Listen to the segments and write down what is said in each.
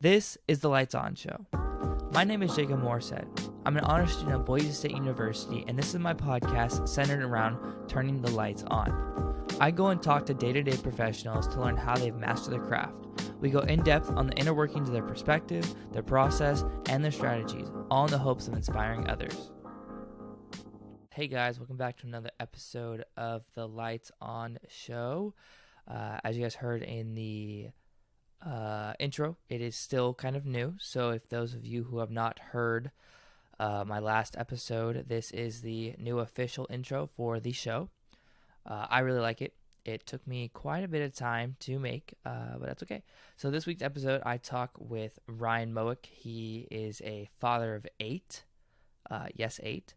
This is the Lights On Show. My name is Jacob Morset. I'm an honor student at Boise State University, and this is my podcast centered around turning the lights on. I go and talk to day-to-day professionals to learn how they've mastered their craft. We go in depth on the inner workings of their perspective, their process, and their strategies, all in the hopes of inspiring others. Hey guys, welcome back to another episode of the Lights On Show. As you guys heard in the intro, it is still kind of new, so if those of you who have not heard my last episode, this is the new official intro for the show. I really like it. It took me quite a bit of time to make, but that's okay. So this week's episode, I talk with Ryan Moeck. He is a father of 8. Yes, 8.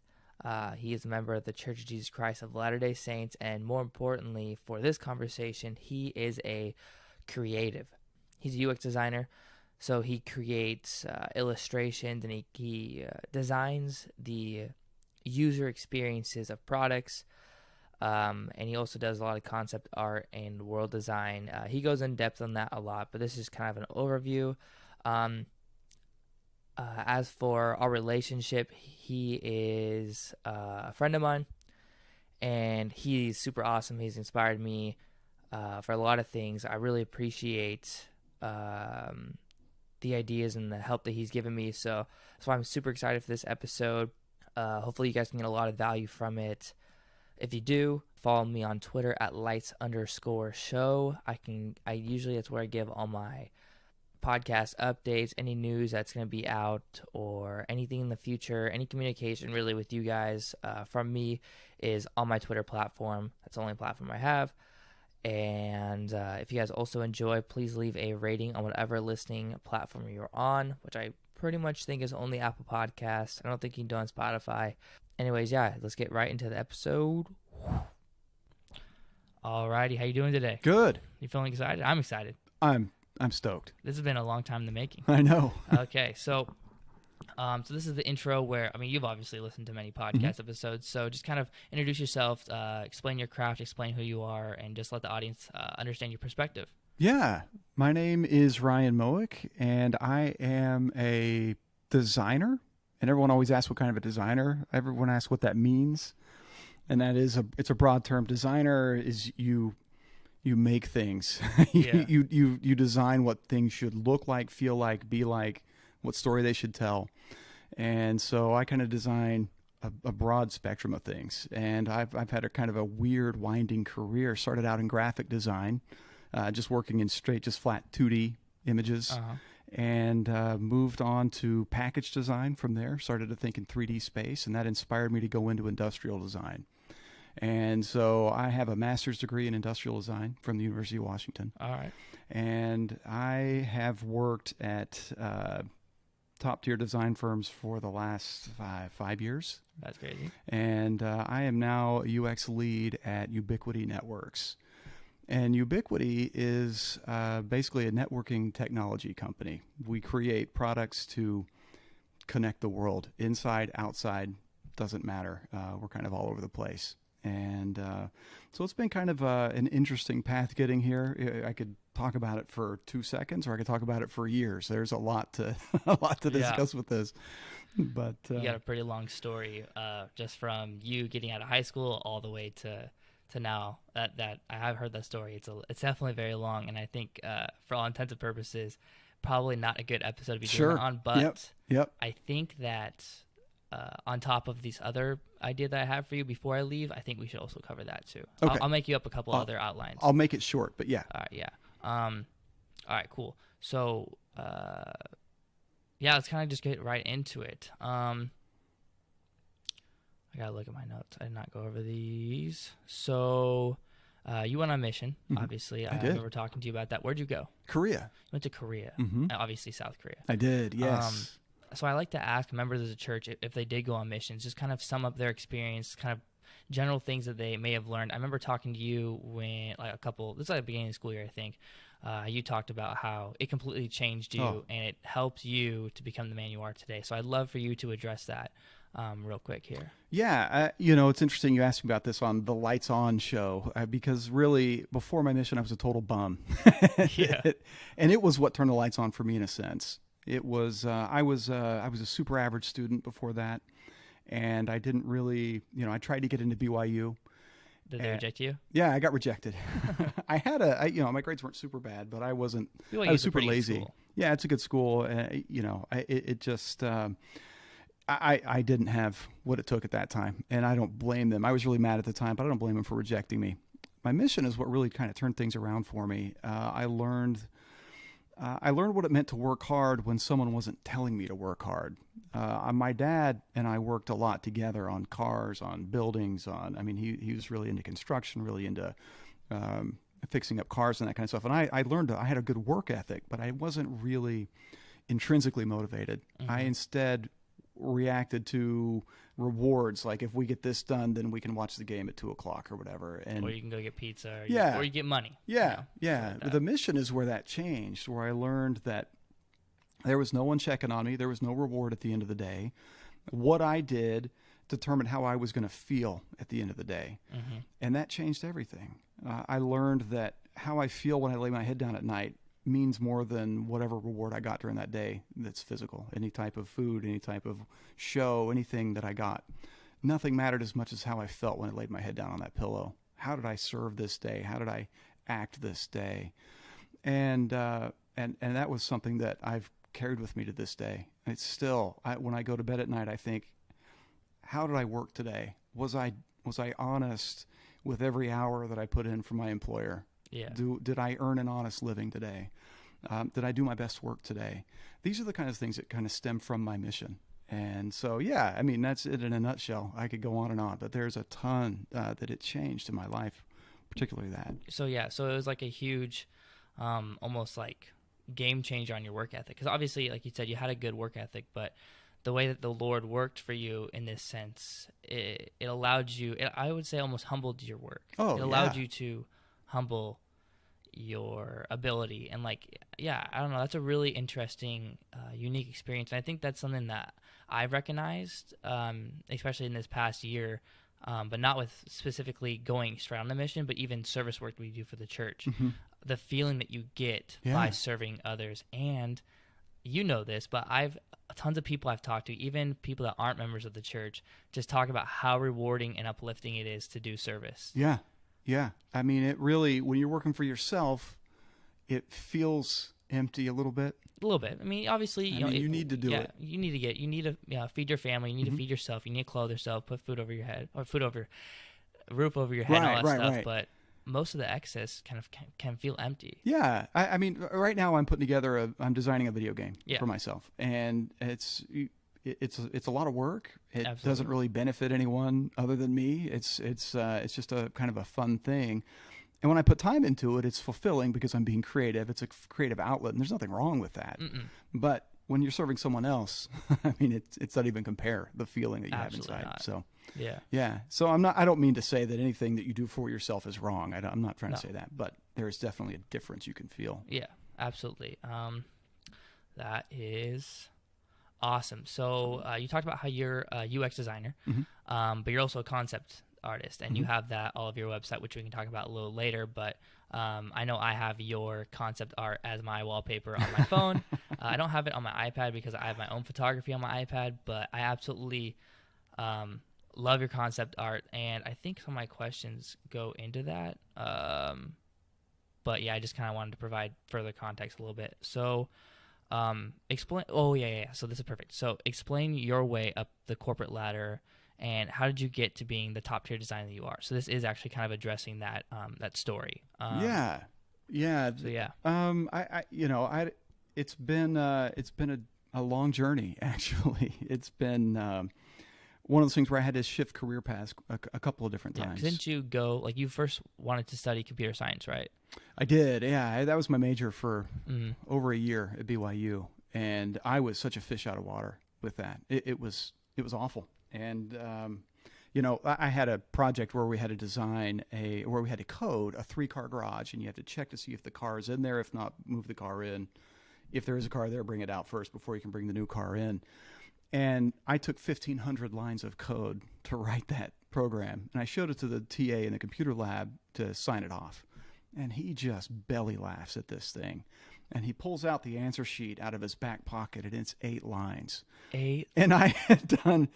He is a member of the Church of Jesus Christ of Latter-day Saints, and more importantly for this conversation, he is a creative. He's a UX designer, so he creates illustrations and he designs the user experiences of products, and he also does a lot of concept art and world design. He goes in depth on that a lot, but this is kind of an overview. As for our relationship, he is a friend of mine, and he's super awesome. He's inspired me for a lot of things. I really appreciate the ideas and the help that he's given me, so that's why I'm super excited for this episode. Hopefully you guys can get a lot of value from it. If you do, follow me on Twitter at lights_show. I usually, that's where I give all my podcast updates, any news that's going to be out, or anything in the future, any communication really with you guys from me is on my Twitter platform. That's the only platform I have. And if you guys also enjoy, please leave a rating on whatever listening platform you're on, which I pretty much think is only Apple Podcasts. I don't think you can do it on Spotify. Anyways, yeah, let's get right into the episode. Alrighty, how you doing today? Good. You feeling excited? I'm excited. I'm stoked. This has been a long time in the making. I know. Okay, so this is the intro where, I mean, you've obviously listened to many podcast episodes, so just kind of introduce yourself, explain your craft, explain who you are, and just let the audience understand your perspective. Yeah. My name is Ryan Moeck, and I am a designer. And everyone always asks what kind of a designer. Everyone asks what that means. And that is it's a broad term. Designer is you make things. you design what things should look like, feel like, be like, what story they should tell. And so I kind of design a broad spectrum of things. And I've had a kind of a weird winding career. Started out in graphic design, just working in just flat 2D images. And moved on to package design from there. Started to think in 3D space, and that inspired me to go into industrial design. And so I have a master's degree in industrial design from the University of Washington. All right. And I have worked at top-tier design firms for the last 5 years. That's crazy. And I am now a UX lead at Ubiquity Networks. And Ubiquity is basically a networking technology company. We create products to connect the world, inside, outside, doesn't matter. We're kind of all over the place. And so it's been kind of an interesting path getting here. I could talk about it for 2 seconds, or I could talk about it for years. There's a lot to discuss with this. But you got a pretty long story, just from you getting out of high school all the way to now. That I have heard that story. It's definitely very long, and I think for all intents and purposes, probably not a good episode to be doing it on. But yep. I think that on top of these other idea that I have for you before I leave, I think we should also cover that too. Okay. I'll make you up a couple other outlines. I'll make it short, but yeah. All right, yeah. All right, cool. So let's kind of just get right into it. I gotta look at my notes. I did not go over these. So you went on a mission, obviously. I remember talking to you about that. Where'd you go? Korea. You went to Korea. Obviously South Korea. I did, yes. So I like to ask members of the church if they did go on missions, just kind of sum up their experience, kind of general things that they may have learned. I remember talking to you when, this is like the beginning of the school year, I think. You talked about how it completely changed you and it helped you to become the man you are today. So I'd love for you to address that. real quick here. Yeah, it's interesting you asked me about this on the Lights On show because really before my mission I was a total bum. Yeah. And it was what turned the lights on for me in a sense. It was I was a super average student before that, and I didn't really, I tried to get into BYU. Did they reject you? Yeah, I got rejected. I had my grades weren't super bad, but I wasn't. BYU I was super a pretty good lazy. school. Yeah, it's a good school. I didn't have what it took at that time, and I don't blame them. I was really mad at the time, but I don't blame them for rejecting me. My mission is what really kind of turned things around for me. I learned what it meant to work hard when someone wasn't telling me to work hard. My dad and I worked a lot together on cars, on buildings, he was really into construction, really into fixing up cars and that kind of stuff. And I learned I had a good work ethic, but I wasn't really intrinsically motivated. Mm-hmm. I instead reacted to rewards, like if we get this done, then we can watch the game at 2:00 or whatever, or you can go get pizza, or you get money. Yeah, like the mission is where that changed, where I learned that there was no one checking on me, there was no reward at the end of the day. What I did determined how I was going to feel at the end of the day, and that changed everything. I learned that how I feel when I lay my head down at night means more than whatever reward I got during that day that's physical. Any type of food, any type of show, anything that I got. Nothing mattered as much as how I felt when I laid my head down on that pillow. How did I serve this day? How did I act this day? And that was something that I've carried with me to this day. It's still, when I go to bed at night, I think, how did I work today? Was I honest with every hour that I put in for my employer? Yeah. Did I earn an honest living today? Did I do my best work today? These are the kind of things that kind of stem from my mission. And so, yeah, that's it in a nutshell. I could go on and on, but there's a ton that it changed in my life, particularly that. So it was like a huge, almost like game changer on your work ethic. Because obviously, like you said, you had a good work ethic, but the way that the Lord worked for you in this sense, it allowed you, I would say almost humbled your work. It allowed you to humble your ability, and I don't know, that's a really interesting unique experience, and I think that's something that I've recognized, especially in this past year, but not with specifically going straight on the mission, but even service work we do for the church. The feeling that you get by serving others. And this, but tons of people I've talked to, even people that aren't members of the church, just talk about how rewarding and uplifting it is to do service. Yeah. It really, when you're working for yourself, it feels empty a little bit. A little bit. Obviously, you need to do it. You need to feed your family. You need to feed yourself. You need to clothe yourself, put food over your head, or roof over your head, and all that stuff. Right. But most of the excess kind of can feel empty. Yeah. Right now I'm designing a video game for myself, and it's a lot of work. It Absolutely. Doesn't really benefit anyone other than me. It's just a kind of a fun thing. And when I put time into it, it's fulfilling because I'm being creative. It's a creative outlet, and there's nothing wrong with that. But when you're serving someone else, it's not even compare the feeling that you Absolutely have inside. Not. So yeah. So I don't mean to say that anything that you do for yourself is wrong. I'm not trying to say that, but there is definitely a difference you can feel. Yeah, absolutely. That is awesome. So you talked about how you're a UX designer, but you're also a concept artist, and you have that all of your website, which we can talk about a little later. But I know I have your concept art as my wallpaper on my phone. I don't have it on my iPad because I have my own photography on my iPad, but I absolutely love your concept art, and I think some of my questions go into that. But yeah, I just kind of wanted to provide further context a little bit. So explain. Oh yeah. So this is perfect. So explain your way up the corporate ladder, and how did you get to being the top tier designer that you are? So this is actually kind of addressing that that story. Yeah. So yeah. It's been a long journey actually. It's been one of those things where I had to shift career paths a couple of different times. Didn't you go, you first wanted to study computer science, right? I did, yeah. That was my major for over a year at BYU, and I was such a fish out of water with that. It was awful. And I had a project where we had to code a 3-car garage, and you have to check to see if the car is in there. If not, move the car in. If there is a car there, bring it out first before you can bring the new car in. And I took 1,500 lines of code to write that program. And I showed it to the TA in the computer lab to sign it off. And he just belly laughs at this thing. And he pulls out the answer sheet out of his back pocket, and it's 8 lines. 8? And I had done,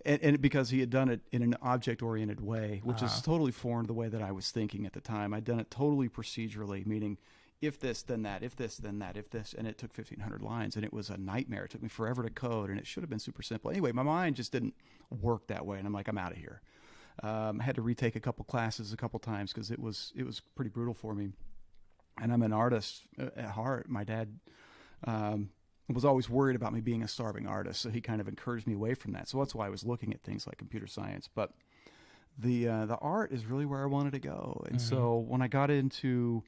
and because he had done it in an object-oriented way, which is totally foreign to the way that I was thinking at the time. I'd done it totally procedurally, meaning if this, then that, if this, then that, if this, and it took 1,500 lines, and it was a nightmare. It took me forever to code, and it should have been super simple. Anyway, my mind just didn't work that way, and I'm like, I'm out of here. I had to retake a couple classes a couple times because it was pretty brutal for me. And I'm an artist at heart. My dad was always worried about me being a starving artist, so he kind of encouraged me away from that. So that's why I was looking at things like computer science. But the art is really where I wanted to go. And so when I got into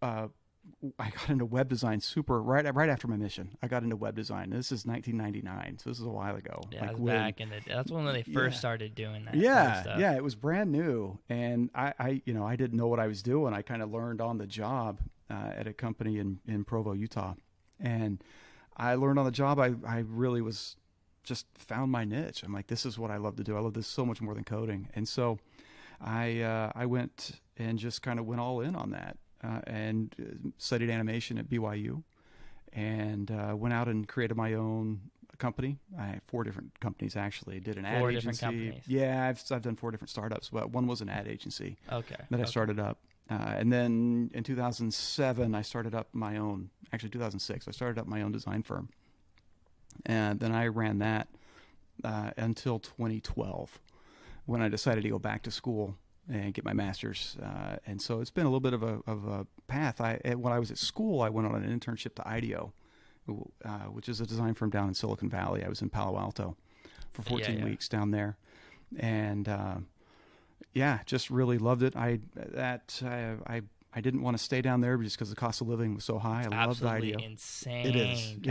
web design right after my mission. I got into web design. This is 1999, so this is a while ago. Yeah, back in the that's when they first started doing that. Yeah, stuff. yeah, it was brand new, and I didn't know what I was doing. I kind of learned on the job at a company in Provo, Utah, and I learned on the job. I really was just found my niche. I'm like, this is what I love to do. I love this so much more than coding, and so I went and just kind of went all in on that. And studied animation at BYU, and went out and created my own company. I had 4 different companies actually. Did an ad agency. 4 different companies. Yeah, I've done 4 different startups, but one was an ad agency. That I started up, and then in 2007 I started up my own. Actually, 2006 I started up my own design firm, and then I ran that until 2012, when I decided to go back to school and get my master's. And so it's been a little bit of a path. When I was at school, I went on an internship to IDEO, which is a design firm down in Silicon Valley. I was in Palo Alto for 14 weeks down there. And just really loved it. I didn't want to stay down there just because the cost of living was so high. I loved IDEO. Insane. It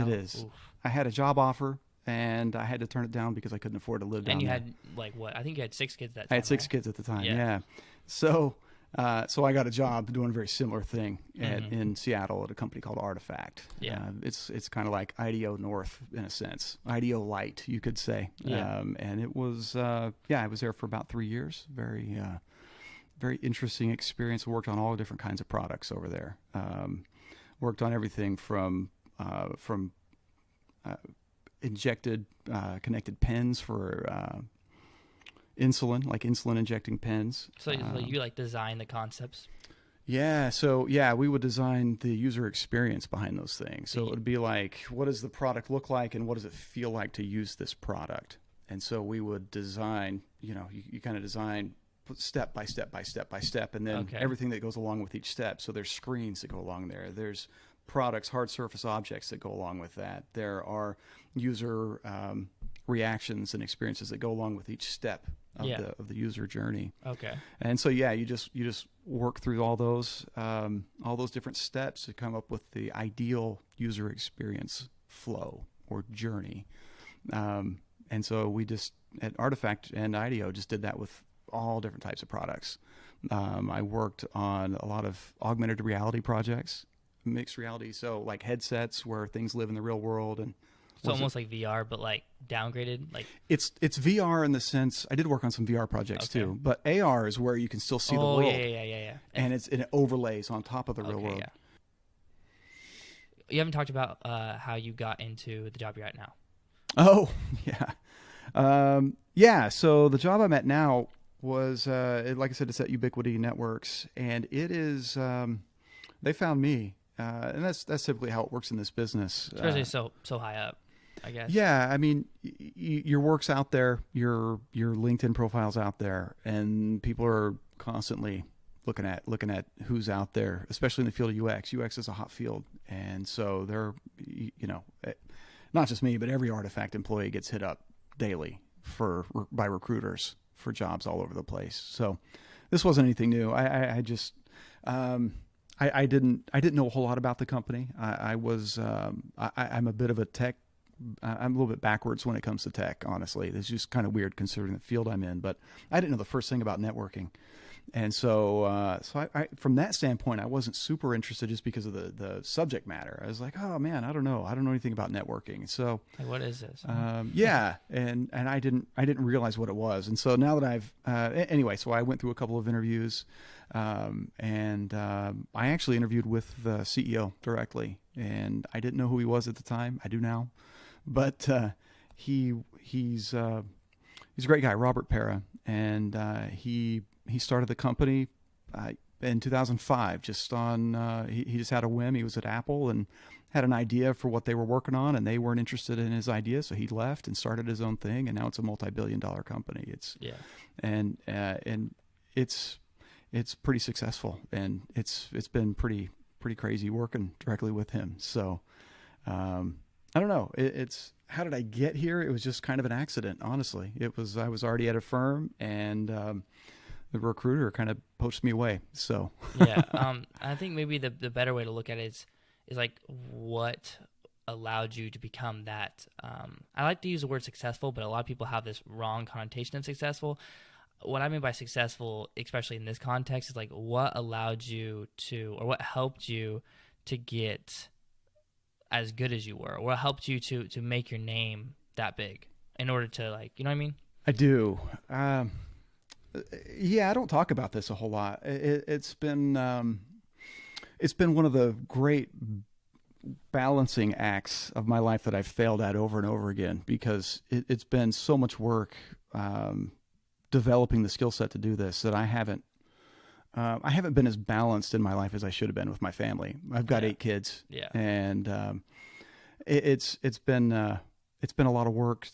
is. Oof. I had a job offer, and I had to turn it down because I couldn't afford to live down there. And you had, what? I think you had 6 kids that time. I had 6 kids at the time, yeah. So I got a job doing a very similar thing in Seattle at a company called Artifact. Yeah. It's kind of like IDEO North in a sense. IDEO Light, you could say. Yeah. And it was, I was there for about 3 years. Very, very interesting experience. Worked on all different kinds of products over there. Worked on everything from injected connected pens for insulin, like insulin injecting pens. So you like design the concepts? Yeah. So we would design the user experience behind those things. So it would be like, what does the product look like, and what does it feel like to use this product? And so we would design. You kind of design step by step by step by step, and then everything that goes along with each step. So there's screens that go along there. There's products, hard surface objects that go along with that. There are user reactions and experiences that go along with each step of the user journey. Okay. And so you just work through all those different steps to come up with the ideal user experience flow or journey. And so we just at Artifact and IDEO just did that with all different types of products. I worked on a lot of augmented reality projects. Mixed reality, so like headsets where things live in the real world, and so almost like VR, but like downgraded. Like it's VR in the sense I did work on some VR projects too, but AR is where you can still see the world. Yeah. And it overlays on top of the real world. Yeah. You haven't talked about how you got into the job you're at now. Oh yeah. So the job I'm at now was like I said, it's at Ubiquity Networks, and it is they found me. And that's typically how it works in this business. Especially so high up, I guess. Yeah, I mean, your work's out there, your LinkedIn profile's out there, and people are constantly looking at who's out there, especially in the field of UX. UX is a hot field, and so they're, not just me, but every Artifact employee gets hit up daily by recruiters for jobs all over the place. So this wasn't anything new. I just. I didn't know a whole lot about the company. I'm a bit of a tech. I'm a little bit backwards when it comes to tech, honestly. It's just kind of weird considering the field I'm in. But I didn't know the first thing about networking. And so, I from that standpoint, I wasn't super interested just because of the subject matter. I was like, oh man, I don't know anything about networking. So, Like, what is this? yeah, and I didn't realize what it was. And so now that I've anyway, so I went through a couple of interviews, and I actually interviewed with the CEO directly, and I didn't know who he was at the time. I do now, but he's a great guy, Robert Pera, and he started the company in 2005. Just on he just had a whim. He was at Apple and had an idea for what they were working on, and they weren't interested in his idea, so he left and started his own thing, and now it's a multi-billion-dollar company. And it's pretty successful, and it's been pretty crazy working directly with him. So I don't know. It's how did I get here? It was just kind of an accident, honestly. I was already at a firm, and the recruiter kind of poached me away. So Yeah. I think maybe the better way to look at it is like what allowed you to become that. I like to use the word successful, but a lot of people have this wrong connotation of successful. What I mean by successful, especially in this context, is like what allowed you to, or what helped you to get as good as you were, or what helped you to make your name that big in order to, like, you know what I mean? I do. Yeah, I don't talk about this a whole lot. It's been one of the great balancing acts of my life that I've failed at over and over again, because it's been so much work developing the skill set to do this that I haven't been as balanced in my life as I should have been with my family. I've got 8 kids, and it's been a lot of work.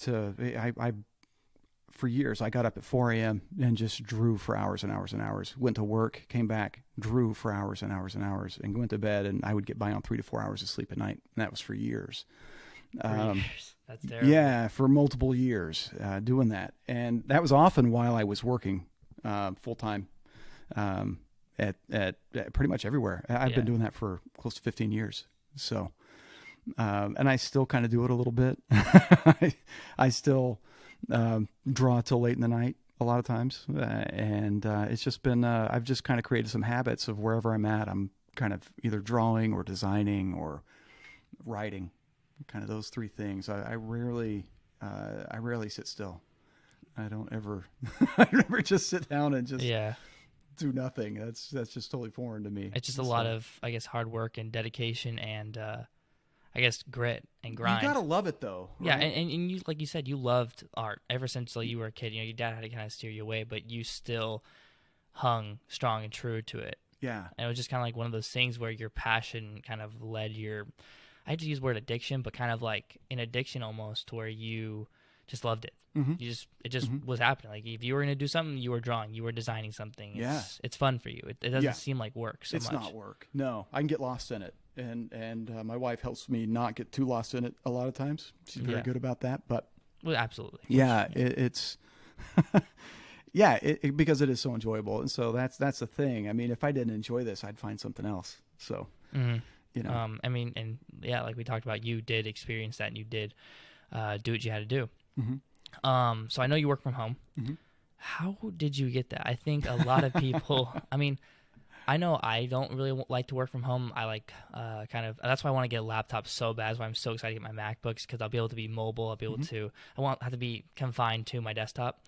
For years, I got up at 4 a.m. and just drew for hours and hours and hours. Went to work, came back, drew for hours and hours and hours, and went to bed. And I would get by on 3 to 4 hours of sleep a night. And that was for years. That's terrible. Yeah, for multiple years doing that. And that was often while I was working full time at pretty much everywhere. I've been doing that for close to 15 years. So, and I still kind of do it a little bit. I still draw till late in the night a lot of times. And it's just been, I've just kind of created some habits of wherever I'm at, I'm kind of either drawing or designing or writing. Kind of those 3 things. I rarely sit still. I don't ever just sit down and just do nothing. That's just totally foreign to me. It's just a lot of, I guess, hard work and dedication and I guess grit and grind. You gotta love it though. Right? Yeah, and you, like you said, you loved art ever since you were a kid. You know, your dad had to kind of steer you away, but you still hung strong and true to it. Yeah. And it was just kind of like one of those things where your passion kind of led your, I hate to use the word addiction, but kind of like an addiction almost, to where you just loved it. Mm-hmm. It just was happening. Like if you were going to do something, you were drawing, you were designing something. It's fun for you. It doesn't seem like work so much. It's not work. No, I can get lost in it. And my wife helps me not get too lost in it a lot of times. She's very good about that. But well, absolutely. Yeah, it's because it is so enjoyable. And so that's the thing. I mean, if I didn't enjoy this, I'd find something else. So, you know, I mean, and like we talked about, you did experience that and you did do what you had to do. Mm-hmm. So I know you work from home. Mm-hmm. How did you get that? I think a lot of people, I mean, I know I don't really like to work from home. I like that's why I want to get a laptop so bad. That's why I'm so excited to get my MacBooks, because I'll be able to be mobile. I'll be able to, I won't have to be confined to my desktop.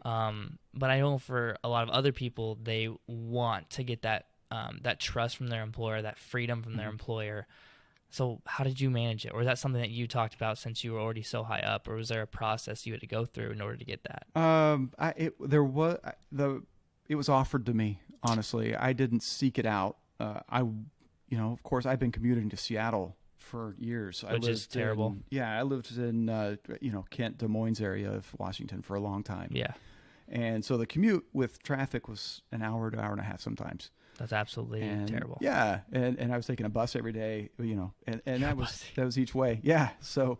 But I know for a lot of other people, they want to get that trust from their employer, that freedom from their employer. So how did you manage it? Or is that something that you talked about since you were already so high up? Or was there a process you had to go through in order to get that? It was offered to me, honestly. I didn't seek it out. Of course, I've been commuting to Seattle for years. Which is terrible. I lived in, Kent, Des Moines area of Washington for a long time. Yeah. And so the commute with traffic was an hour to hour and a half sometimes. That's absolutely terrible. Yeah. And I was taking a bus every day, and that was each way. Yeah. So,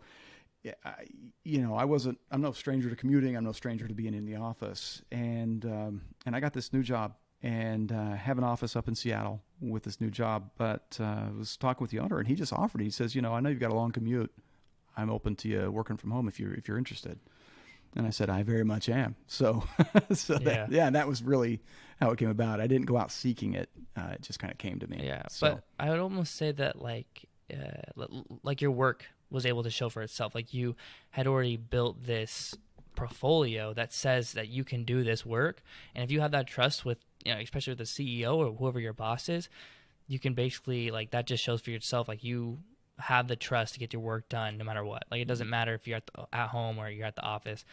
I'm no stranger to commuting. I'm no stranger to being in the office. And I got this new job and have an office up in Seattle with this new job. But I was talking with the owner, and he just offered. He says, I know you've got a long commute. I'm open to you working from home if you're interested. And I said, I very much am. So, that was really how it came about. I didn't go out seeking it. It just kind of came to me. Yeah. So, But I would almost say that like your work was able to show for itself. Like you had already built this portfolio that says that you can do this work. And if you have that trust with, especially with the CEO or whoever your boss is, you can basically like, that just shows for yourself. Like you have the trust to get your work done no matter what. Like it doesn't matter if you're at home or you're at the office.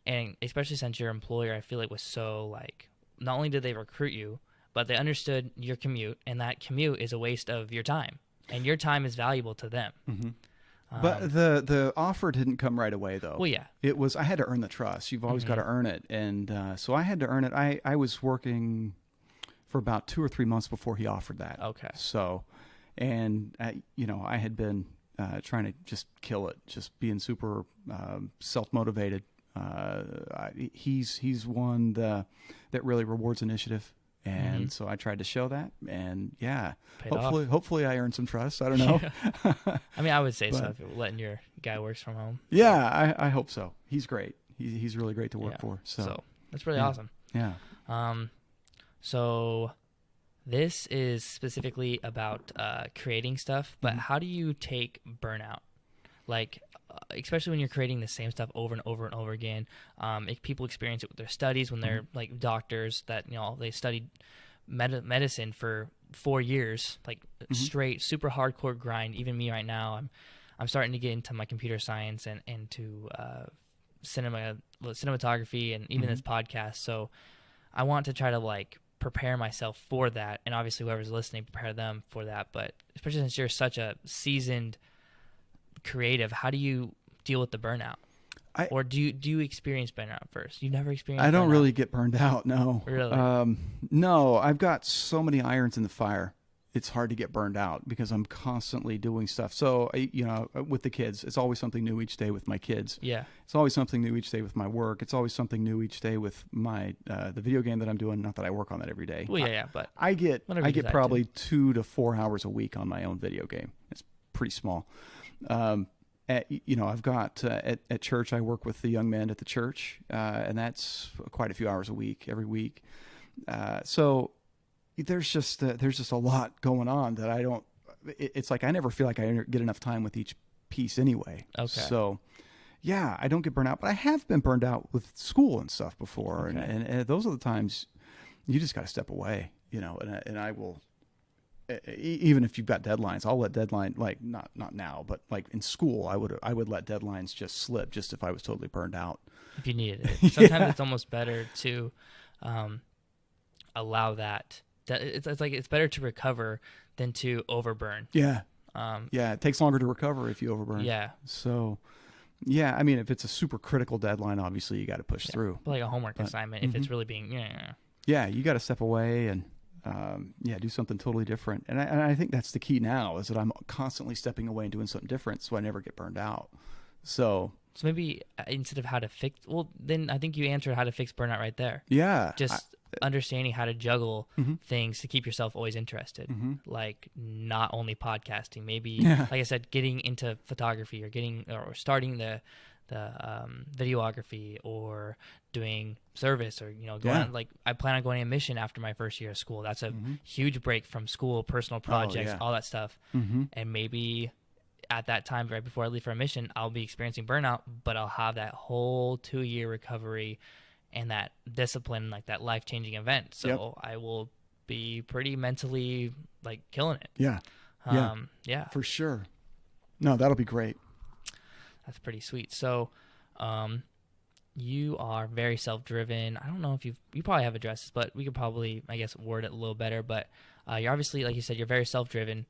And especially since your employer, I feel like was so like, not only did they recruit you, but they understood your commute, and that commute is a waste of your time, and your time is valuable to them. Mm-hmm. But the offer didn't come right away, though. Well, yeah. It was, I had to earn the trust. You've always got to earn it. And so I had to earn it. I was working for about 2 or 3 months before he offered that. Okay. So, and, I had been trying to just kill it, just being super self-motivated. He's one that really rewards initiative. And so I tried to show that, and hopefully I earned some trust. I don't know. I mean, I would say so if you're letting your guy works from home. Yeah, I hope so. He's great. He's really great to work for. So that's really awesome. Yeah. So this is specifically about creating stuff, but how do you take burnout? Like, especially when you're creating the same stuff over and over and over again. People experience it with their studies when they're like doctors that, they studied medicine for 4 years, like straight, super hardcore grind. Even me right now, I'm starting to get into my computer science and into cinematography and even this podcast. So I want to try to like prepare myself for that. And obviously whoever's listening, prepare them for that. But especially since you're such a seasoned creative, how do you deal with the burnout? Or do you experience burnout first? You've never experienced I don't burnout? really get burned out, no. Really? No, I've got so many irons in the fire. It's hard to get burned out because I'm constantly doing stuff. So, with the kids, it's always something new each day with my kids. Yeah. It's always something new each day with my work. It's always something new each day with my the video game that I'm doing. Not that I work on that every day. Well, yeah, but I get probably 2 to 4 hours a week on my own video game. It's pretty small. I've got at church, I work with the young men at the church, and that's quite a few hours a week, every week. So there's just a lot going on that I don't. It's like I never feel like I get enough time with each piece anyway. Okay. So yeah, I don't get burned out, but I have been burned out with school and stuff before, Okay. and those are the times you just got to step away, and I will. Even if you've got deadlines, I'll let not now, but like in school, I would let deadlines just slip just if I was totally burned out. If you needed it. Sometimes it's almost better to allow that. It's like it's better to recover than to overburn. Yeah. It takes longer to recover if you overburn. Yeah. So, yeah, I mean, if it's a super critical deadline, obviously you got to push through. But like a homework assignment, if it's really being, yeah, you got to step away and do something totally different. And I think that's the key now is that I'm constantly stepping away and doing something different so I never get burned out. So maybe instead of how to fix, then I think you answered how to fix burnout right there. Yeah. Just understanding how to juggle things to keep yourself always interested. Like not only podcasting, maybe, like I said, getting into photography or starting the videography or doing service or, going on, like I plan on going on a mission after my first year of school. That's a huge break from school, personal projects, all that stuff. And maybe at that time, right before I leave for a mission, I'll be experiencing burnout, but I'll have that whole 2-year recovery and that discipline, like that life-changing event. So I will be pretty mentally like killing it. Yeah, for sure. No, that'll be great. That's pretty sweet. So, you are very self-driven. I don't know if you probably have addressed this, but we could probably, I guess, word it a little better. But you're obviously, like you said, you're very self-driven.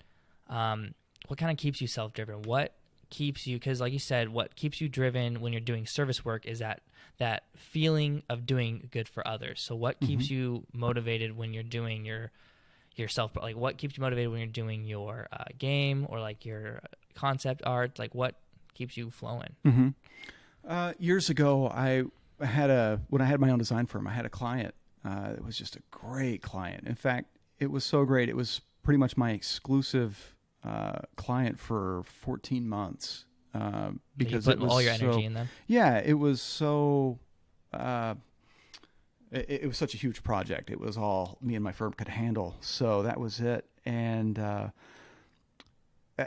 What kind of keeps you self-driven? What keeps you, because like you said, what keeps you driven when you're doing service work is that feeling of doing good for others. So what keeps you motivated when you're doing yourself? Like what keeps you motivated when you're doing your game or like your concept art? Like what keeps you flowing? Years ago, when I had my own design firm, I had a client. It was just a great client. In fact, it was so great. It was pretty much my exclusive client for 14 months. because you it put was all your energy so, in them. yeah, it was so, it was such a huge project. It was all me and my firm could handle. So that was it. And,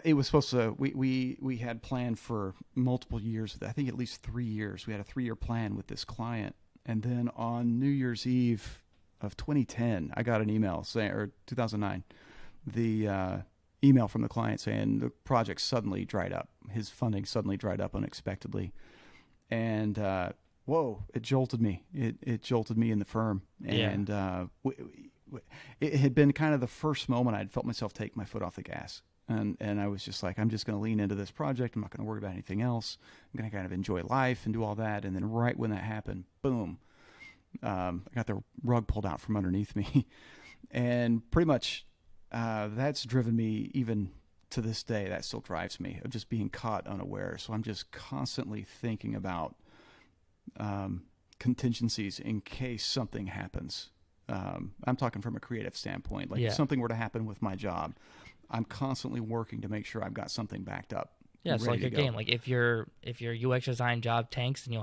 it was supposed to, we had planned for multiple years. I think at least 3 years. We had a 3-year plan with this client. And then on New Year's Eve of 2010, I got an email saying, or 2009, the email from the client saying the project suddenly dried up. His funding suddenly dried up unexpectedly. And, whoa, it jolted me. It jolted me in the firm. And it had been kind of the first moment I'd felt myself take my foot off the gas. And I was just like, I'm just going to lean into this project. I'm not going to worry about anything else. I'm going to kind of enjoy life and do all that. And then right when that happened, boom, I got the rug pulled out from underneath me. And pretty much that's driven me even to this day. That still drives me, of just being caught unaware. So I'm just constantly thinking about contingencies in case something happens. I'm talking from a creative standpoint. Like if something were to happen with my job, I'm constantly working to make sure I've got something backed up. Yeah, it's like a game. Like if your UX design job tanks, then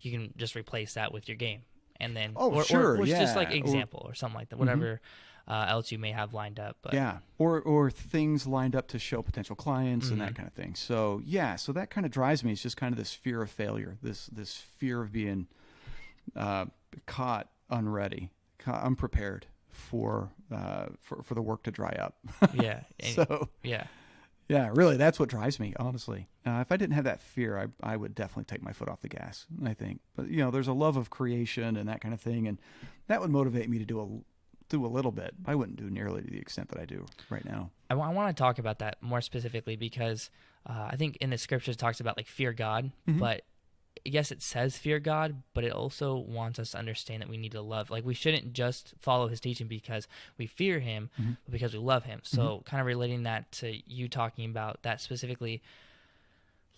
you can just replace that with your game, and then or just like example or something like that. Whatever else you may have lined up. But or things lined up to show potential clients and that kind of thing. So so that kind of drives me. It's just kind of this fear of failure, this fear of being caught unready, unprepared for the work to dry up. Really, that's what drives me, honestly. If I didn't have that fear, I would definitely take my foot off the gas, I think. But there's a love of creation and that kind of thing, and that would motivate me to do a little bit. I wouldn't do nearly to the extent that I do right now. I want to talk about that more specifically because I think in the scriptures it talks about like fear God, but yes, it says fear God, but it also wants us to understand that we need to love. Like we shouldn't just follow his teaching because we fear him, but because we love him. So kind of relating that to you talking about that specifically,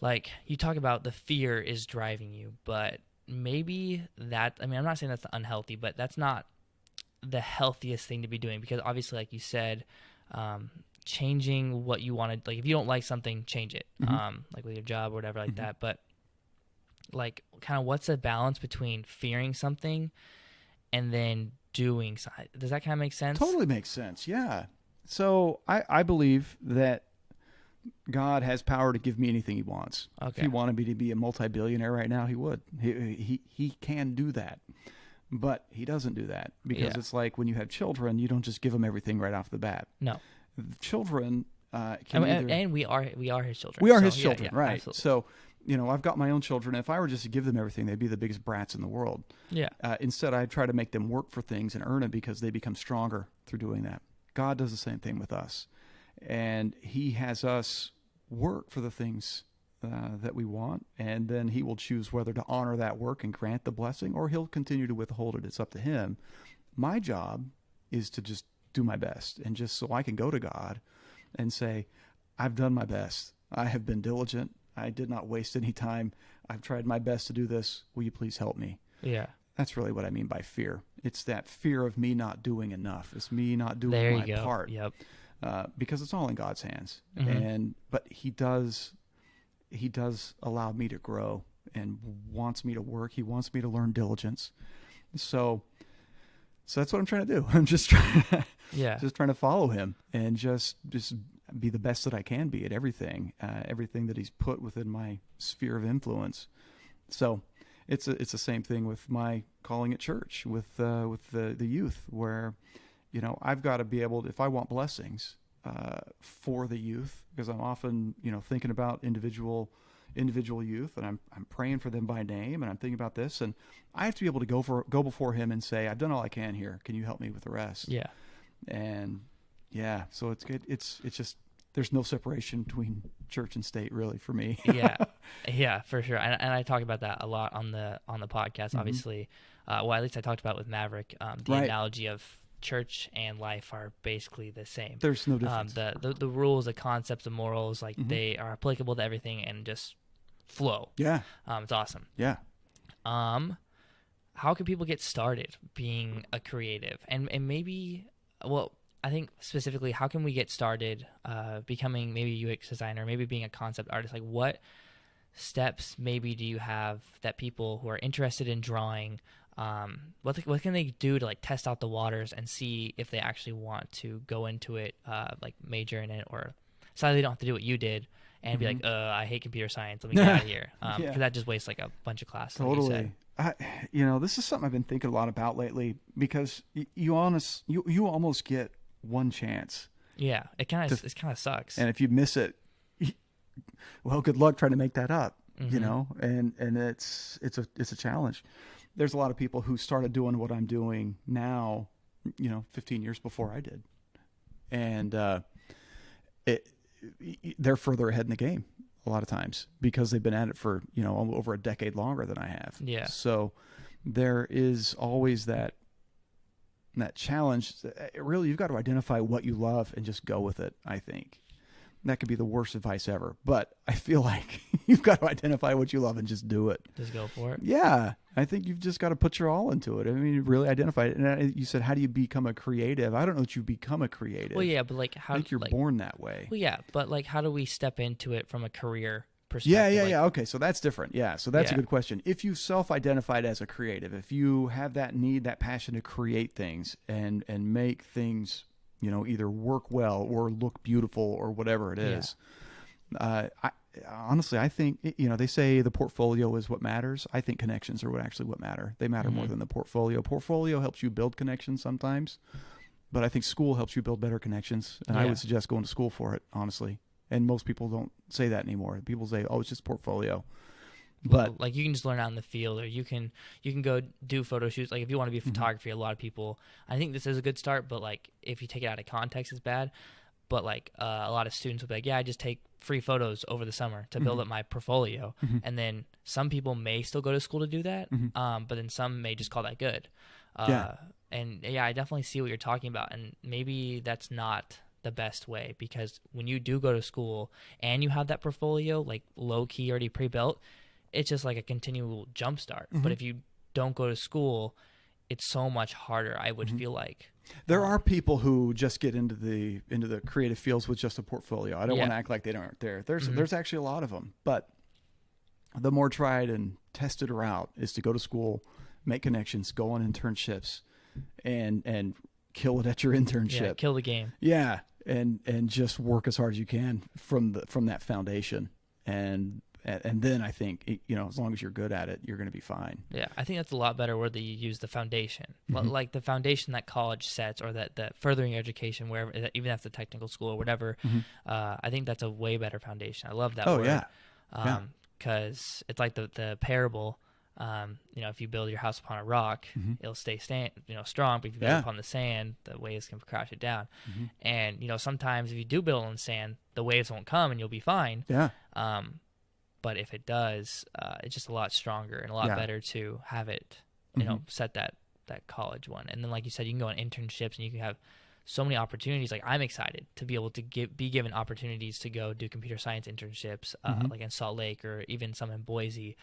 like you talk about the fear is driving you, but maybe that, I'm not saying that's unhealthy, but that's not the healthiest thing to be doing because obviously, like you said, changing what you wanted, like if you don't like something, change it, like with your job or whatever like that. But like kind of what's the balance between fearing something and then doing something? Does that kind of make sense? Totally makes sense. Yeah. So I believe that God has power to give me anything he wants. Okay. If he wanted me to be a multi-billionaire right now, he would. He can do that. But he doesn't do that because it's like when you have children, you don't just give them everything right off the bat. No. Children and we are his children. We are his children, right? Absolutely. So I've got my own children. If I were just to give them everything, they'd be the biggest brats in the world. Yeah. Instead, I try to make them work for things and earn it because they become stronger through doing that. God does the same thing with us. And he has us work for the things that we want, and then he will choose whether to honor that work and grant the blessing, or he'll continue to withhold it. It's up to him. My job is to just do my best, and just so I can go to God and say, I've done my best. I have been diligent. I did not waste any time. I've tried my best to do this. Will you please help me? Yeah. That's really what I mean by fear. It's that fear of me not doing enough. It's me not doing my part. Yep. Because it's all in God's hands. But he does allow me to grow and wants me to work. He wants me to learn diligence. So that's what I'm trying to do. I'm just trying to follow him and just be the best that I can be at everything that he's put within my sphere of influence. So it's the same thing with my calling at church with the youth, where I've got to be able to, if I want blessings for the youth, because I'm often thinking about individual youth, and I'm praying for them by name, and I'm thinking about this, and I have to be able to go before him and say, I've done all I can here. Can you help me with the rest? Yeah. And so it's good. It's just, there's no separation between church and state really for me. Yeah, for sure. And I talk about that a lot on the podcast, obviously. Well, at least I talked about it with Maverick. The analogy of church and life are basically the same. There's no difference. The rules, the concepts, the morals, like they are applicable to everything and just flow. Yeah. It's awesome. Yeah. How can people get started being a creative? And maybe, well, I think specifically, how can we get started becoming maybe a UX designer, maybe being a concept artist? Like steps maybe do you have that people who are interested in drawing, what can they do to like test out the waters and see if they actually want to go into it, like major in it, or so they don't have to do what you did and be like, I hate computer science, let me get out of here, because that just wastes like a bunch of classes. Totally. Like you said. This is something I've been thinking a lot about lately, because you almost get one chance. Yeah, it kind of sucks. And if you miss it, well, good luck trying to make that up. And it's a challenge. There's a lot of people who started doing what I'm doing now, 15 years before I did, and they're further ahead in the game a lot of times because they've been at it for over a decade longer than I have. Yeah. So there is always that challenge. Really, you've got to identify what you love and just go with it, I think. That could be the worst advice ever, but I feel like you've got to identify what you love and just do it. Just go for it. Yeah. I think you've just got to put your all into it. I mean, really identify it. And you said, how do you become a creative? I don't know that you become a creative. Well, yeah, but like how? I think you're born that way. Well, yeah, but like how do we step into it from a career perspective? Yeah. Okay, so that's different. Yeah, so that's a good question. If you self-identified as a creative, if you have that need, that passion to create things and make things, either work well or look beautiful or whatever it is, honestly, I think, they say the portfolio is what matters. I think connections are what matter. They matter more than the portfolio. Portfolio helps you build connections sometimes, but I think school helps you build better connections. And I would suggest going to school for it, honestly. And most people don't say that anymore. People say, oh, it's just portfolio. But like you can just learn out in the field, or you can go do photo shoots. Like if you want to be a photography, a lot of people, I think this is a good start, but like if you take it out of context, it's bad. But like a lot of students will be like, yeah, I just take free photos over the summer to build up my portfolio. And then some people may still go to school to do that, but then some may just call that good. And I definitely see what you're talking about. And maybe that's not the best way, because when you do go to school and you have that portfolio like low key already pre-built, it's just like a continual jump start. But if you don't go to school, it's so much harder, I would feel like. There are people who just get into the creative fields with just a portfolio. I don't want to act like they aren't there. There's actually a lot of them, but the more tried and tested route is to go to school, make connections, go on internships, and kill it at your internship. Yeah, kill the game. Yeah, and just work as hard as you can from that foundation, and then I think, as long as you're good at it, you're going to be fine. Yeah, I think that's a lot better word that you use, the foundation. Like the foundation that college sets, or that furthering education, wherever, even if it's a technical school or whatever, I think that's a way better foundation. I love that word. Because it's like the parable. If you build your house upon a rock, it'll stay strong. But if you build it upon the sand, the waves can crash it down. And sometimes if you do build on sand, the waves won't come and you'll be fine. Yeah. But if it does, it's just a lot stronger and a lot better to have it, set that college one. And then, like you said, you can go on internships and you can have so many opportunities. Like I'm excited to be able to be given opportunities to go do computer science internships, like in Salt Lake or even some in Boise.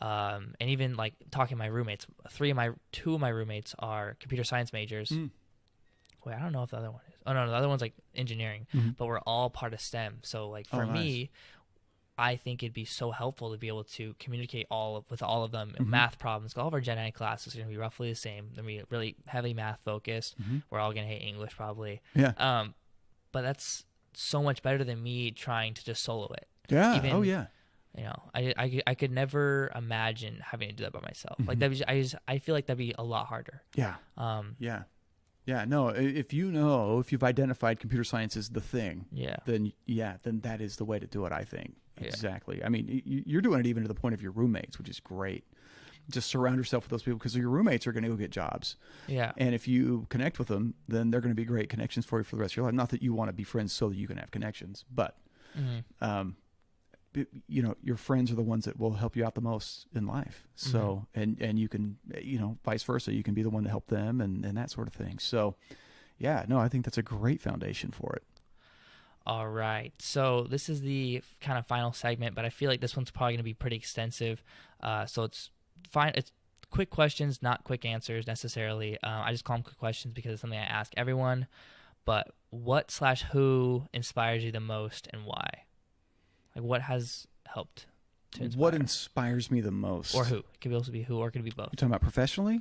And even like talking to my roommates, two of my roommates are computer science majors. Wait, I don't know if the other one is. Oh no, the other one's like engineering, but we're all part of STEM. So like for me, I think it'd be so helpful to be able to communicate with all of them. Math problems, all of our Gen Ed classes are going to be roughly the same. They're going to be really heavily math focused. We're all going to hate English probably. Yeah. But that's so much better than me trying to just solo it. Yeah. I could never imagine having to do that by myself. Like I feel like that'd be a lot harder. Yeah. No, if you've identified computer science as the thing, then that is the way to do it, I think. Exactly. I mean, you're doing it even to the point of your roommates, which is great. Just surround yourself with those people, because your roommates are going to go get jobs. Yeah. And if you connect with them, then they're going to be great connections for you for the rest of your life. Not that you want to be friends so that you can have connections, but your friends are the ones that will help you out the most in life. So, and you can, vice versa, you can be the one to help them and that sort of thing. So I think that's a great foundation for it. All right. So this is the kind of final segment, but I feel like this one's probably going to be pretty extensive. So it's fine. It's quick questions, not quick answers necessarily. I just call them quick questions because it's something I ask everyone. But what/who inspires you the most and why? Like what has helped to inspire? What inspires me the most? Or who? It could also be who, or it could be both. You're talking about professionally?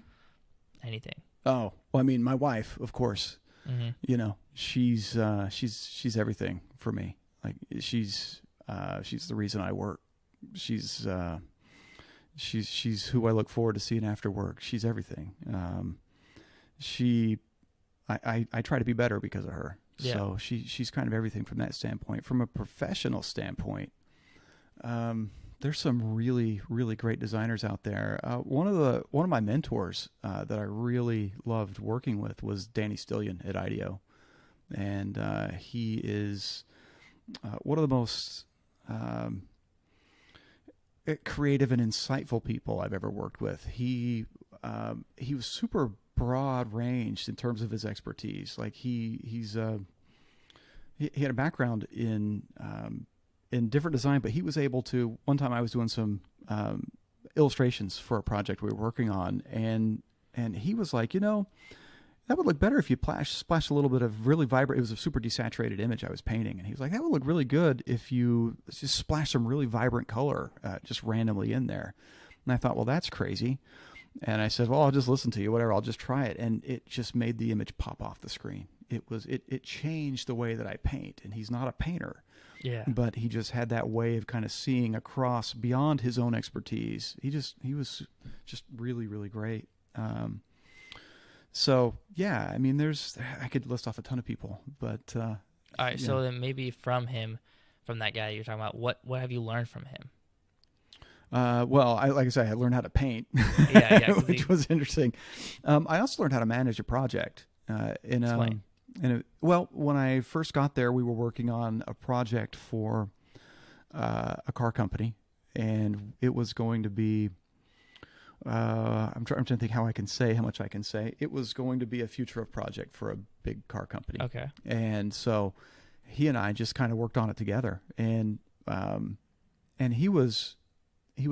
Anything. Oh, well, I mean, my wife, of course. Mm-hmm. You know, she's everything for me. Like she's the reason I work. She's who I look forward to seeing after work. She's everything. I try to be better because of her. Yeah. So she's kind of everything from that standpoint. From a professional standpoint, there's some really, really great designers out there. One of my mentors that I really loved working with was Danny Stillion at IDEO, and he is one of the most creative and insightful people I've ever worked with. He was super broad ranged in terms of his expertise. Like he had a background in different design, but he was able to. One time I was doing some illustrations for a project we were working on, and he was like, that would look better if you splash a little bit of really vibrant. It was a super desaturated image I was painting, and he was like, that would look really good if you just splash some really vibrant color just randomly in there. And I thought, well, that's crazy. And I said, well, I'll just listen to you, whatever. I'll just try it. And it just made the image pop off the screen. It changed the way that I paint. And he's not a painter. Yeah. But he just had that way of kind of seeing across beyond his own expertise. He was just really, really great. So yeah, I mean, I could list off a ton of people, but, all right. So then maybe from that guy you're talking about, what have you learned from him? Well, like I said, I learned how to paint, yeah, which was interesting. I also learned how to manage a project. When I first got there, we were working on a project for a car company, and it was going to be. I'm trying to think how much I can say. It was going to be a future of project for a big car company. Okay. And so he and I just kind of worked on it together, and he was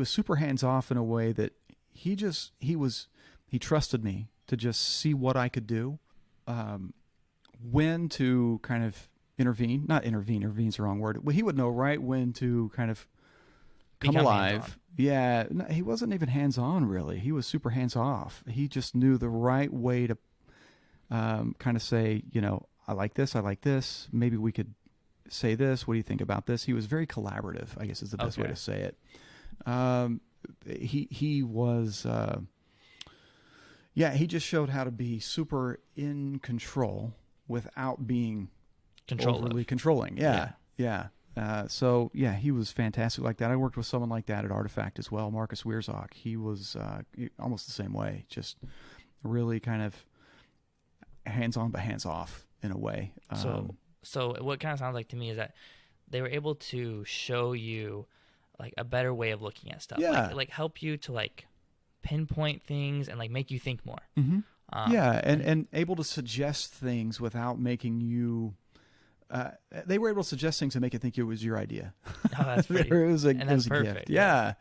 super hands off in a way that he trusted me to just see what I could do, when to kind of intervene's the wrong word. Well, he would know right when to kind of come alive. Yeah, no, he wasn't even hands on really. He was super hands off. He just knew the right way to kind of say, I like this. Maybe we could say this. What do you think about this? He was very collaborative, I guess is the best way to say it. He was, he just showed how to be super in control without being overly controlling. Yeah. So yeah, he was fantastic like that. I worked with someone like that at Artifact as well, Marcus Wierzok. He was almost the same way, just really kind of hands-on but hands-off in a way. So what kind of sounds like to me is that they were able to show you like a better way of looking at stuff. Yeah. Like help you to like pinpoint things and like make you think more. Mm-hmm. And able to suggest things without making you. They were able to suggest things to make it think it was your idea. Oh, that's pretty. It was a perfect. gift.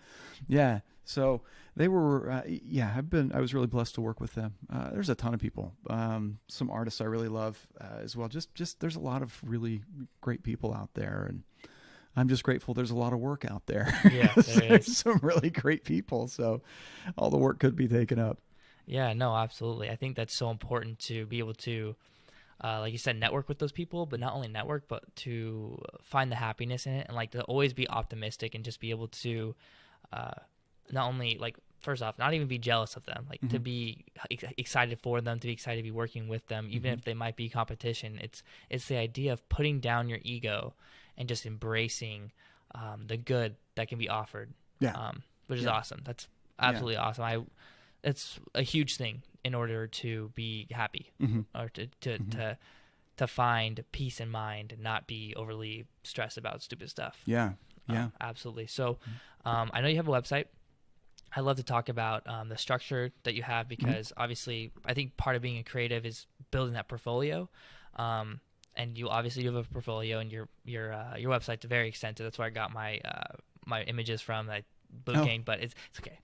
Yeah. So they were. I was really blessed to work with them. There's a ton of people. Some artists I really love as well. Just there's a lot of really great people out there, and I'm just grateful there's a lot of work out there. Yeah, there's some really great people. So all the work could be taken up. Yeah, no, absolutely. I think that's so important to be able to, like you said, network with those people, but not only network, but to find the happiness in it and like to always be optimistic and just be able to not only like, first off, not even be jealous of them, like to be excited for them, to be excited to be working with them, even if they might be competition. It's the idea of putting down your ego and just embracing the good that can be offered, which is awesome. That's absolutely awesome. It's a huge thing in order to be happy or to find peace in mind and not be overly stressed about stupid stuff. Yeah. Absolutely. So I know you have a website. I'd love to talk about the structure that you have because obviously I think part of being a creative is building that portfolio. And you obviously have a portfolio, and your website's very extensive. That's where I got my my images from. I bootgained, but it's okay.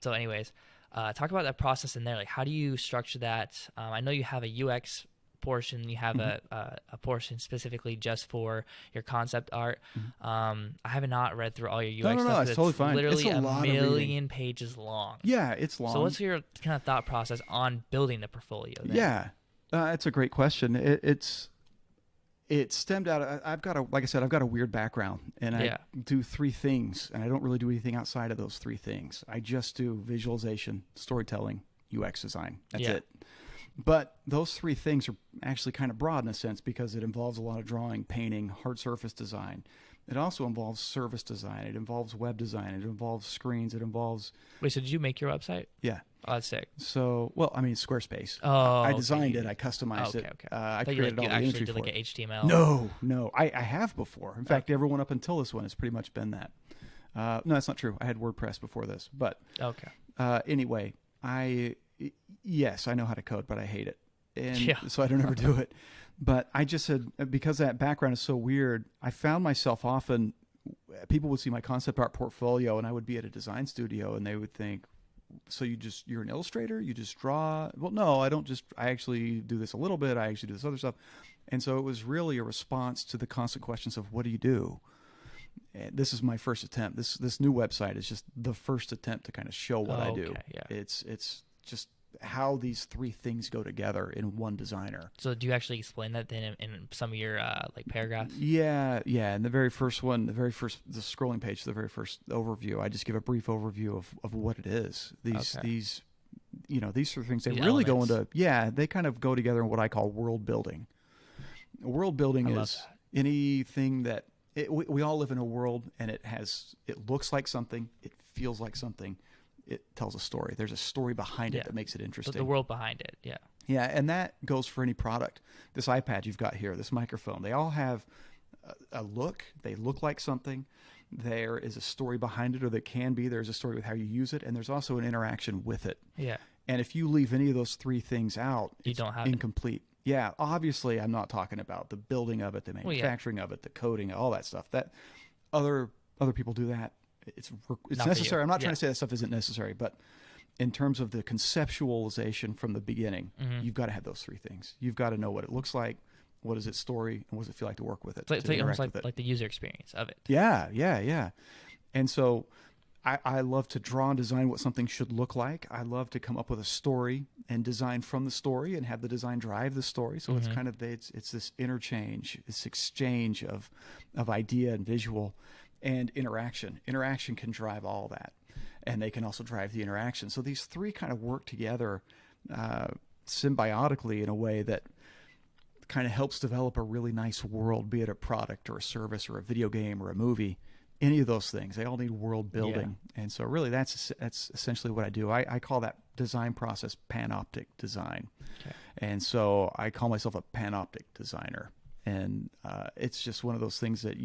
So anyways, talk about that process in there. Like, how do you structure that? I know you have a UX portion, you have a portion specifically just for your concept art. I have not read through all your UX stuff. No, it's totally fine. Literally It's a lot of million pages long. Yeah, it's long. So what's your kind of thought process on building the portfolio then? Yeah, it's a great question. It stemmed out. Like I said, I've got a weird background, and I do three things, and I don't really do anything outside of those three things. I just do visualization, storytelling, UX design. That's it. But those three things are actually kind of broad in a sense because it involves a lot of drawing, painting, hard surface design. It also involves service design. It involves web design. It involves screens. It involves... Wait, so did you make your website? Yeah. Oh, that's sick. So, well, I mean, Squarespace. Oh, I designed it. I customized it. Okay. I created all the entry for it. You actually did like an HTML? No. I have before. In fact, everyone up until this one has pretty much been that. No, that's not true. I had WordPress before this. But anyway, yes, I know how to code, but I hate it. And so I don't ever do it. But I just said, because that background is so weird, I found myself often, people would see my concept art portfolio and I would be at a design studio and they would think, so you're an illustrator? You just draw? Well, no, I don't I actually do this a little bit. I actually do this other stuff. And so it was really a response to the constant questions of what do you do? And this is my first attempt. This new website is just the first attempt to kind of show what I do. Yeah. It's just how these three things go together in one designer. So do you actually explain that then in some of your like paragraphs? Yeah. And the very first one, the scrolling page, the very first overview, I just give a brief overview of what it is. These are things that really go into, they kind of go together in what I call world building. World building is anything that we all live in a world and it looks like something, it feels like something. It tells a story. There's a story behind it that makes it interesting. The world behind it, yeah. Yeah, and that goes for any product. This iPad you've got here, this microphone, they all have a look. They look like something. There is a story behind it, or there can be. There's a story with how you use it, and there's also an interaction with it. Yeah. And if you leave any of those three things out, it's incomplete. Yeah, obviously I'm not talking about the building of it, the manufacturing of it, the coding, all that stuff. That other people do that. It's necessary. I'm not trying to say that stuff isn't necessary, but in terms of the conceptualization from the beginning, you've got to have those three things. You've got to know what it looks like, what is its story, and what does it feel like to work with it. It's almost like the user experience of it. Yeah. And so I love to draw and design what something should look like. I love to come up with a story and design from the story and have the design drive the story. So it's kind of it's this interchange, this exchange of idea and visual and interaction. Interaction can drive all that, and they can also drive the interaction. So these three kind of work together symbiotically in a way that kind of helps develop a really nice world, be it a product or a service or a video game or a movie. Any of those things, they all need world building. And so really that's essentially what I do. I call that design process panoptic design. Okay. And so I call myself a panoptic designer. And it's just one of those things that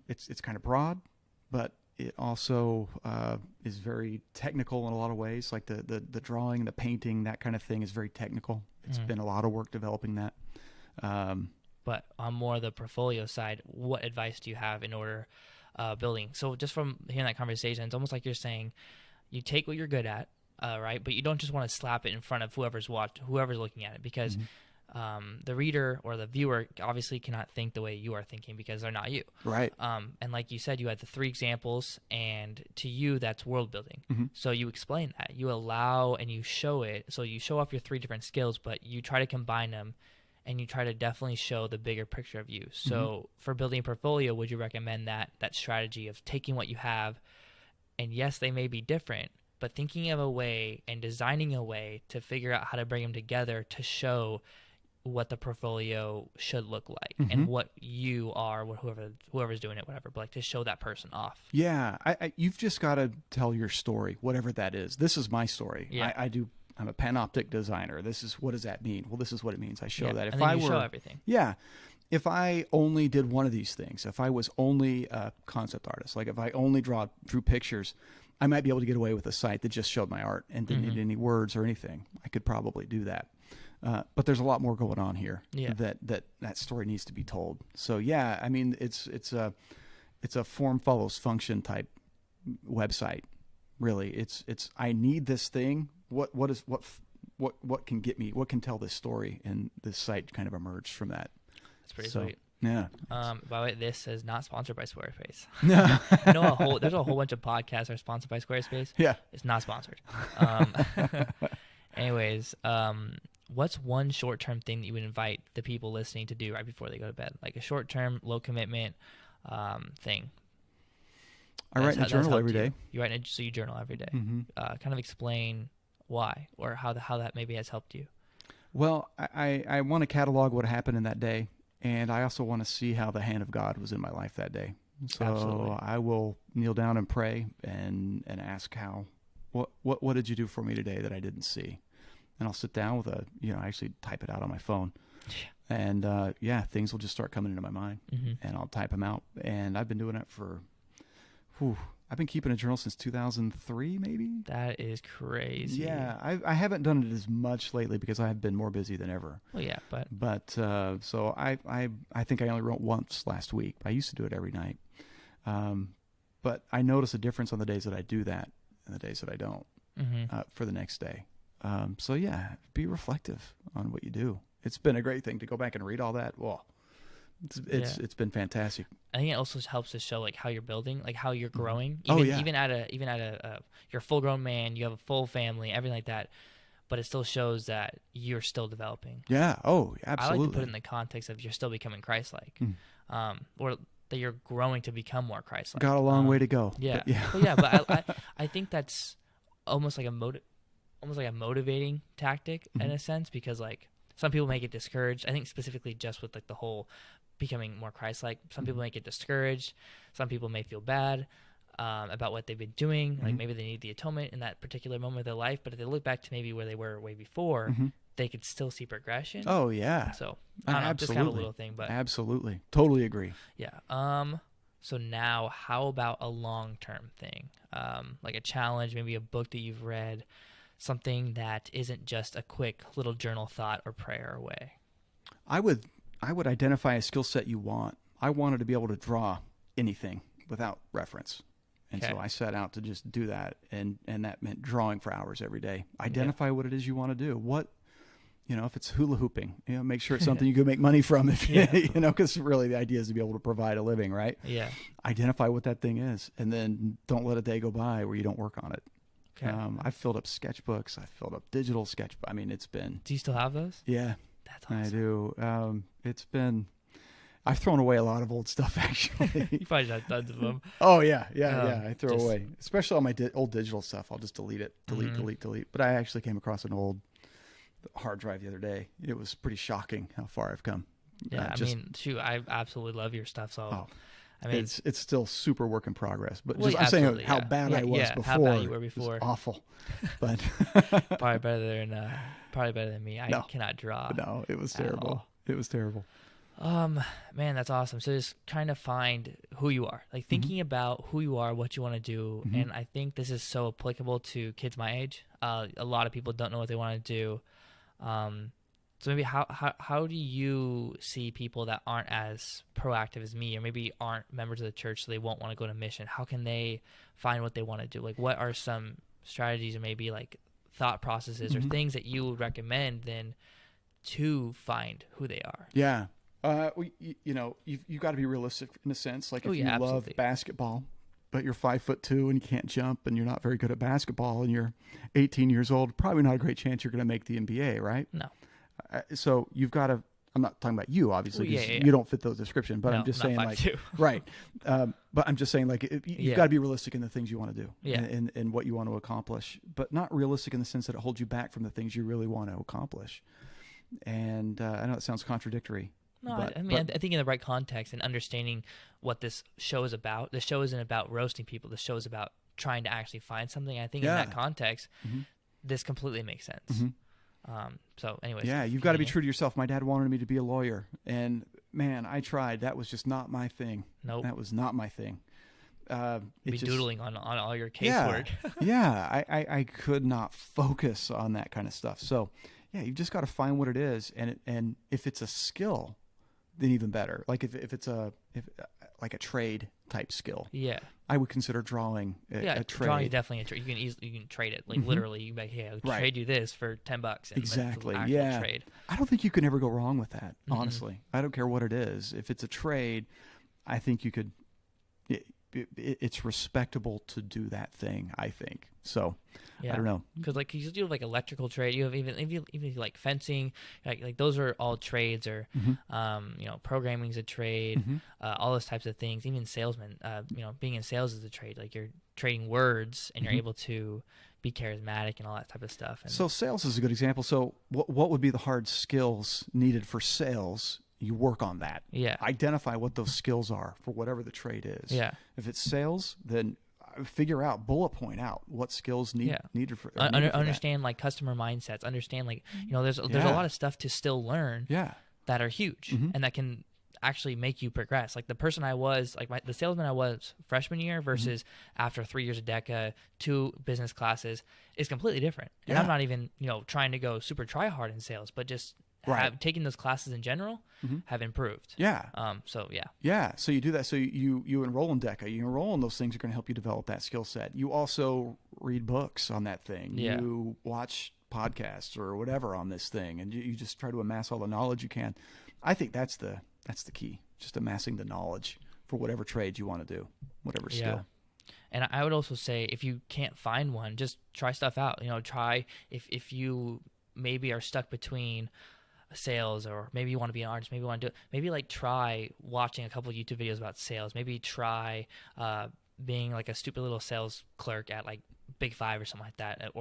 it's kind of broad, but it also is very technical in a lot of ways. Like the drawing, the painting, that kind of thing is very technical. It's been a lot of work developing that. But on more the portfolio side, what advice do you have in order building? So just from hearing that conversation, it's almost like you're saying you take what you're good at, right? But you don't just want to slap it in front of whoever's looking at it, because the reader or the viewer obviously cannot think the way you are thinking because they're not you. Right. And like you said, you had the three examples, and to you, that's world building. So you explain that. You allow and you show it. So you show off your three different skills, but you try to combine them, and you try to definitely show the bigger picture of you. So for building a portfolio, would you recommend that strategy of taking what you have, and yes, they may be different, but thinking of a way and designing a way to figure out how to bring them together to show what the portfolio should look like and what you are, whoever's doing it, whatever, but like to show that person off. Yeah. You've just got to tell your story, whatever that is. This is my story. Yeah. I'm a panoptic designer. What does that mean? Well, this is what it means. I show that. If you show everything. Yeah. If I only did one of these things, if I was only a concept artist, like if I only drew pictures, I might be able to get away with a site that just showed my art and didn't need any words or anything. I could probably do that. But there's a lot more going on here that story needs to be told. So yeah, I mean, it's a form follows function type website. Really, it's I need this thing. What what can get me, what can tell this story, and this site kind of emerged from that. That's pretty sweet. Yeah. By the way, this is not sponsored by Squarespace. No. There's a whole bunch of podcasts that are sponsored by Squarespace. Yeah. It's not sponsored. Anyways, what's one short-term thing that you would invite the people listening to do right before they go to bed? Like a short-term, low-commitment thing. I write in a journal every day. So you journal every day. Mm-hmm. Kind of explain why or how that maybe has helped you. Well, I want to catalog what happened in that day, and I also want to see how the hand of God was in my life that day. So Absolutely. I will kneel down and pray and ask what did you do for me today that I didn't see? And I'll sit down with I actually type it out on my phone. And things will just start coming into my mind, and I'll type them out. And I've been doing it I've been keeping a journal since 2003, maybe. That is crazy. Yeah, I haven't done it as much lately because I have been more busy than ever. Well, yeah, But so I think I only wrote once last week. I used to do it every night. But I notice a difference on the days that I do that and the days that I don't for the next day. So yeah, be reflective on what you do. It's been a great thing to go back and read all that. Well, it's been fantastic. I think it also helps to show like how you're building, like how you're growing. Even at a you're a full grown man, you have a full family, everything like that. But it still shows that you're still developing. Yeah. Oh, absolutely. I like to put it in the context of you're still becoming Christ-like, or that you're growing to become more Christ-like. Got a long way to go. Yeah. But I think that's almost like a motivating tactic in a sense, because like some people may get discouraged. I think specifically just with like the whole becoming more Christ-like, some people may get discouraged. Some people may feel bad about what they've been doing. Like maybe they need the atonement in that particular moment of their life, but if they look back to maybe where they were way before, they could still see progression. Oh yeah. So I don't know, just kind of a little thing, but absolutely, totally agree. Yeah. So now, how about a long-term thing, like a challenge, maybe a book that you've read, something that isn't just a quick little journal thought or prayer away? I would identify a skill set you want. I wanted to be able to draw anything without reference. And so I set out to just do that. And that meant drawing for hours every day. Identify what it is you want to do. If it's hula hooping, make sure it's something you can make money from, because really the idea is to be able to provide a living, right? Yeah. Identify what that thing is, and then don't let a day go by where you don't work on it. Okay. I've filled up sketchbooks. I've filled up digital I mean, it's been... Do you still have those? Yeah. That's awesome. I do. It's been... I've thrown away a lot of old stuff, actually. You probably have tons of them. Oh, yeah. I throw away. Especially all my old digital stuff. I'll just delete it. Delete. But I actually came across an old hard drive the other day. It was pretty shocking how far I've come. Yeah, I absolutely love your stuff. So, it's still super work in progress. But I'm saying how bad I was before. How bad you were before. It was awful. But probably better than me. I cannot draw. No, it was terrible. It was terrible. Man, that's awesome. So just kind of find who you are, like thinking about who you are, what you want to do. And I think this is so applicable to kids my age. A lot of people don't know what they want to do. So maybe how do you see people that aren't as proactive as me, or maybe aren't members of the church, so they won't want to go to mission? How can they find what they want to do? Like, what are some strategies or maybe like thought processes or things that you would recommend then to find who they are? Yeah. You've got to be realistic in a sense. Like if you love basketball, but you're 5'2" and you can't jump and you're not very good at basketball and you're 18 years old, probably not a great chance you're going to make the NBA, right? No. So you've got to, I'm not talking about you, obviously, because you don't fit those descriptions, but I'm just saying right. But I'm just saying you've got to be realistic in the things you want to do and what you want to accomplish, but not realistic in the sense that it holds you back from the things you really want to accomplish. And I know it sounds contradictory. No, I think in the right context and understanding what this show is about. The show isn't about roasting people. The show is about trying to actually find something. I think in that context, this completely makes sense. So anyways. Yeah, you've got to be true to yourself. My dad wanted me to be a lawyer. And, man, I tried. That was just not my thing. Nope. That was not my thing. Doodling on all your casework. I could not focus on that kind of stuff. So, yeah, you've just got to find what it is. And if it's a skill, then even better. Like if it's like a trade type skill. Yeah. I would consider drawing a trade. Drawing is definitely a trade. You can trade it. Like literally, you can be like, hey, I'll trade you this for $10. Exactly. It's an actual trade. I don't think you can ever go wrong with that, honestly. I don't care what it is. If it's a trade, I think you could, it's respectable to do that thing, I think. So, I don't know. Because like you do like electrical trade, you have even like fencing, like those are all trades, or programming's a trade, all those types of things. Even salesmen, being in sales is a trade. Like you're trading words, and you're able to be charismatic and all that type of stuff. And so sales is a good example. So what would be the hard skills needed for sales? You work on that. Yeah. Identify what those skills are for whatever the trade is. Yeah. If it's sales, then figure out, bullet point out what skills needed for understand like customer mindsets. Understand like there's a lot of stuff to still learn. That are huge and that can actually make you progress. Like the person I was, like the salesman I was freshman year versus after 3 years of DECA, 2 business classes is completely different. And I'm not even trying to go super try hard in sales, but just taking those classes in general have improved. So you do that. So you enroll in DECA. You enroll in those things are going to help you develop that skill set. You also read books on that thing. You watch podcasts or whatever on this thing, and you just try to amass all the knowledge you can. I think that's the key, just amassing the knowledge for whatever trade you want to do, whatever skill. And I would also say if you can't find one, just try stuff out. Try if you maybe are stuck between sales, or maybe you want to be an artist, maybe you want to do it, maybe like try watching a couple of YouTube videos about sales, maybe try being like a stupid little sales clerk at like Big Five or something like that,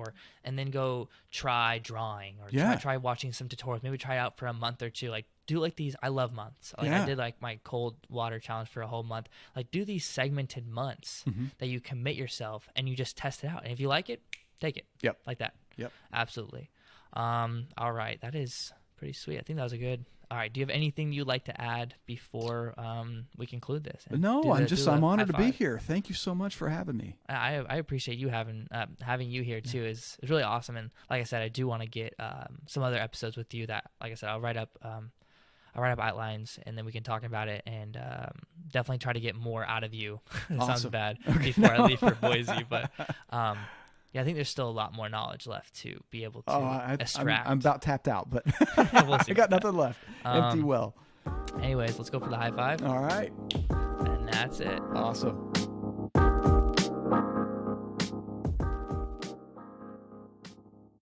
and then go try drawing, or try watching some tutorials, maybe try out for a month or two, like do like these I love months. Like I did like my cold water challenge for a whole month. Like do these segmented months that you commit yourself and you just test it out, and if you like it, take it. Like that. Absolutely. All right, that is pretty sweet. I think that was a good. All right. Do you have anything you'd like to add before we conclude this? No, I'm honored to be here. Thank you so much for having me. I appreciate you having you here too. It's really awesome. And like I said, I do want to get some other episodes with you that, like I said, I'll write up outlines, and then we can talk about it, and definitely try to get more out of you. It sounds bad before I leave for Boise, but I think there's still a lot more knowledge left to be able to extract. I'm about tapped out, but we'll see. I got nothing left. Empty well. Anyways, let's go for the high five. All right. And that's it. Awesome.